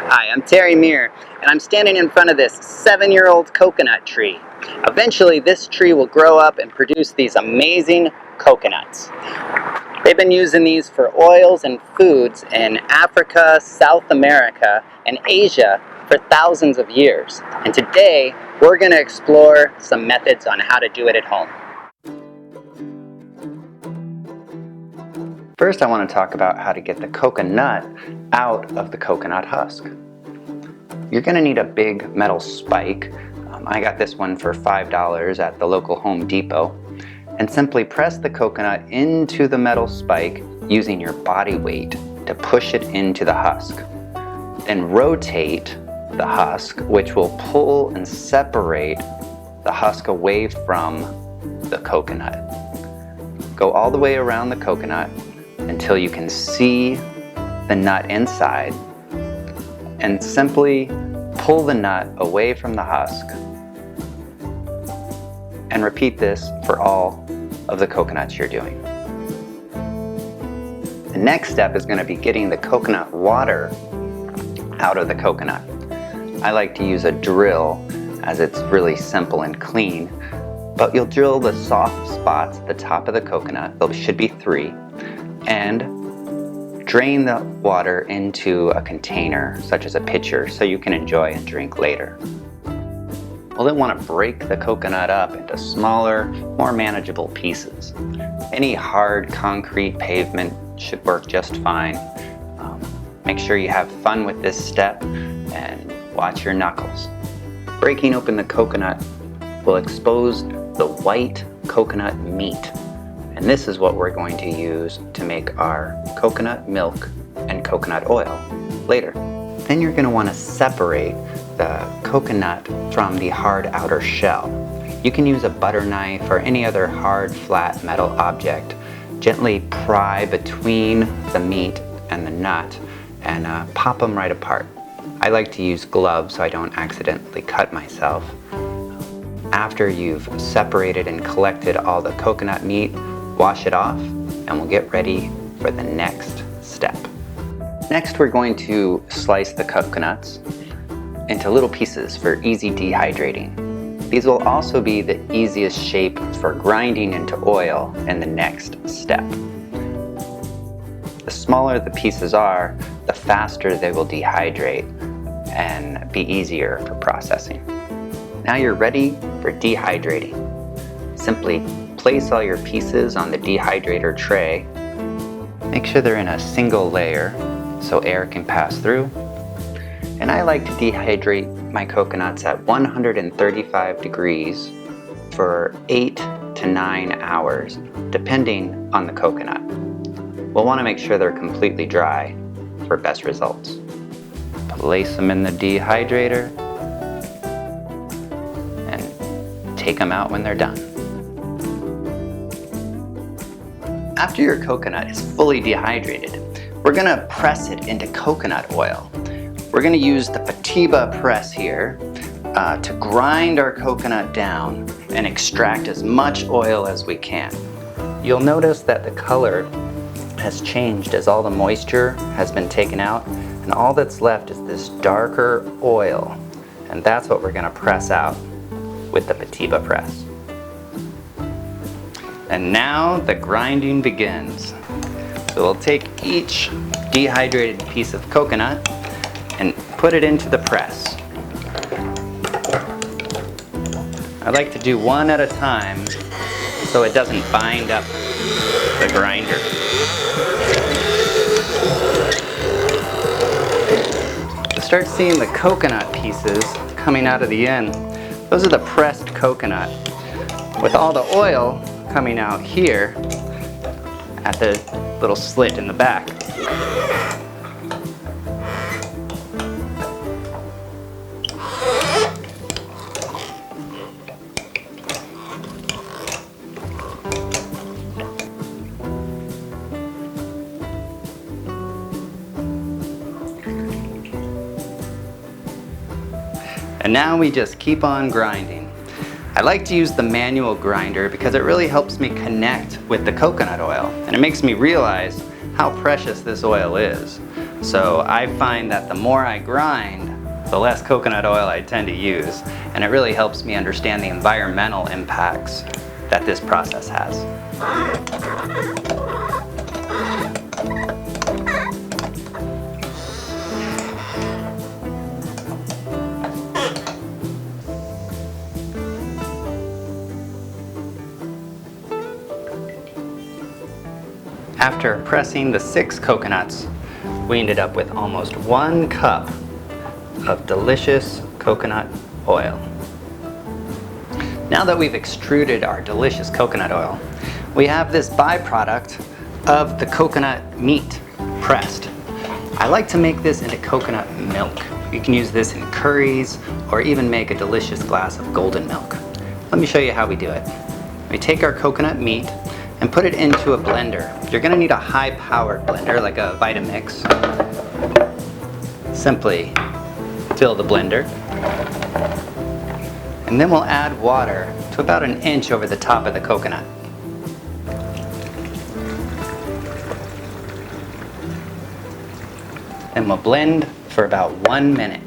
Hi, I'm Terry Meir, and I'm standing in front of this 7-year-old coconut tree. Eventually, this tree will grow up and produce these amazing coconuts. They've been using these for oils and foods in Africa, South America, and Asia for thousands of years. And today, we're going to explore some methods on how to do it at home. First, I want to talk about how to get the coconut out of the coconut husk. You're going to need a big metal spike. I got this one for $5 at the local Home Depot. And simply press the coconut into the metal spike using your body weight to push it into the husk. Then rotate the husk, which will pull and separate the husk away from the coconut. Go all the way around the coconut until you can see the nut inside, and simply pull the nut away from the husk, and repeat this for all of the coconuts you're doing. The next step is going to be getting the coconut water out of the coconut. I like to use a drill as it's really simple and clean, but you'll drill the soft spots at the top of the coconut, there should be 3, and drain the water into a container, such as a pitcher, so you can enjoy and drink later. We'll then want to break the coconut up into smaller, more manageable pieces. Any hard concrete pavement should work just fine. Make sure you have fun with this step and watch your knuckles. Breaking open the coconut will expose the white coconut meat. And this is what we're going to use to make our coconut milk and coconut oil later. Then you're going to want to separate the coconut from the hard outer shell. You can use a butter knife or any other hard, flat metal object. Gently pry between the meat and the nut and pop them right apart. I like to use gloves so I don't accidentally cut myself. After you've separated and collected all the coconut meat, wash it off, and we'll get ready for the next step. Next, we're going to slice the coconuts into little pieces for easy dehydrating. These will also be the easiest shape for grinding into oil in the next step. The smaller the pieces are, the faster they will dehydrate and be easier for processing. Now you're ready for dehydrating. Simply place all your pieces on the dehydrator tray. Make sure they're in a single layer so air can pass through. And I like to dehydrate my coconuts at 135 degrees for 8 to 9 hours, depending on the coconut. We'll want to make sure they're completely dry for best results. Place them in the dehydrator and take them out when they're done. After your coconut is fully dehydrated, we're going to press it into coconut oil. We're going to use the Patiba press here to grind our coconut down and extract as much oil as we can. You'll notice that the color has changed as all the moisture has been taken out, and all that's left is this darker oil, and that's what we're going to press out with the Patiba press. And now the grinding begins. So we'll take each dehydrated piece of coconut and put it into the press. I like to do one at a time so it doesn't bind up the grinder. You start seeing the coconut pieces coming out of the end. Those are the pressed coconut, with all the oil coming out here at the little slit in the back. And now we just keep on grinding. I like to use the manual grinder because it really helps me connect with the coconut oil, and it makes me realize how precious this oil is. So I find that the more I grind, the less coconut oil I tend to use, and it really helps me understand the environmental impacts that this process has. After pressing the 6 coconuts, we ended up with almost 1 cup of delicious coconut oil. Now that we've extruded our delicious coconut oil, we have this byproduct of the coconut meat pressed. I like to make this into coconut milk. You can use this in curries or even make a delicious glass of golden milk. Let me show you how we do it. We take our coconut meat and put it into a blender. You're gonna need a high-powered blender like a Vitamix. Simply fill the blender, and then we'll add water to about 1 inch over the top of the coconut. Then we'll blend for about 1 minute.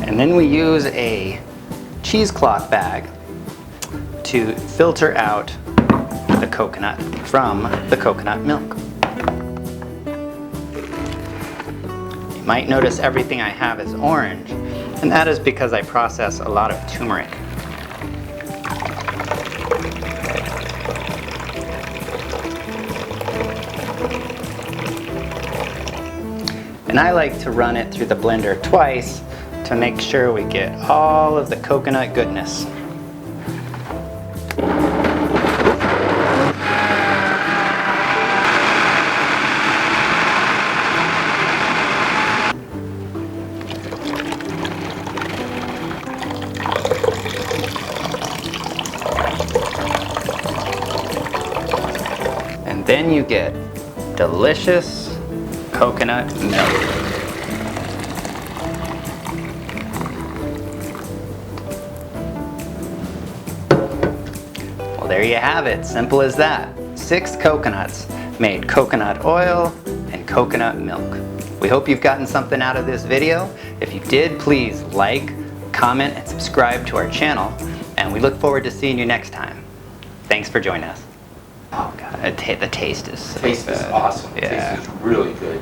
And then we use a cheesecloth bag to filter out the coconut from the coconut milk. You might notice everything I have is orange, and that is because I process a lot of turmeric. And I like to run it through the blender twice to make sure we get all of the coconut goodness. And then you get delicious coconut milk. There you have it, simple as that. 6 coconuts made coconut oil and coconut milk. We hope you've gotten something out of this video. If you did, please like, comment, and subscribe to our channel, and we look forward to seeing you next time. Thanks for joining us. Oh God, the taste is so Taste is good. awesome. Yeah. Taste is really good.